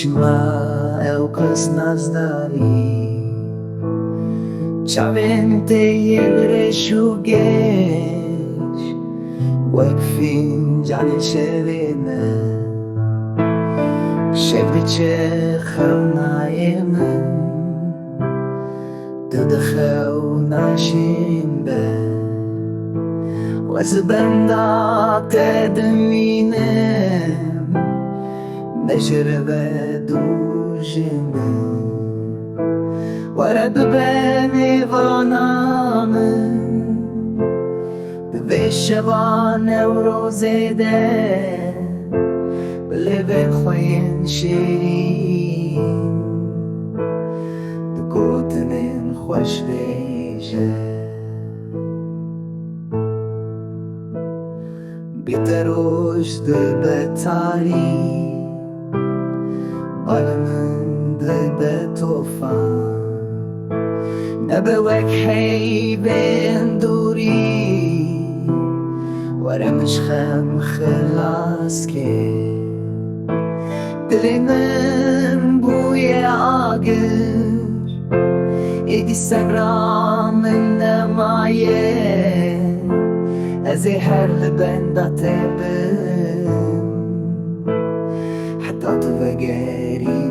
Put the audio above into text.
Ultima elkas nas dali Chavente yedre shugesh Wakfin jani sherine Shevdiche khavna yemen Tadkhaw nashim be Wazbanda tedminem نجرب دوجمه ورد بني ظنامن بشبان وروزيده باللي بخوين شيرين دقوتنين خوش ريجه بيتروش دبتاري من ذي طوفان نبوك حي بين دوري ورا مش خم خلاص كي دلي من بويا عاقر ايدي سرا من نمايه ازي هر لبن داتبن حتى تفقري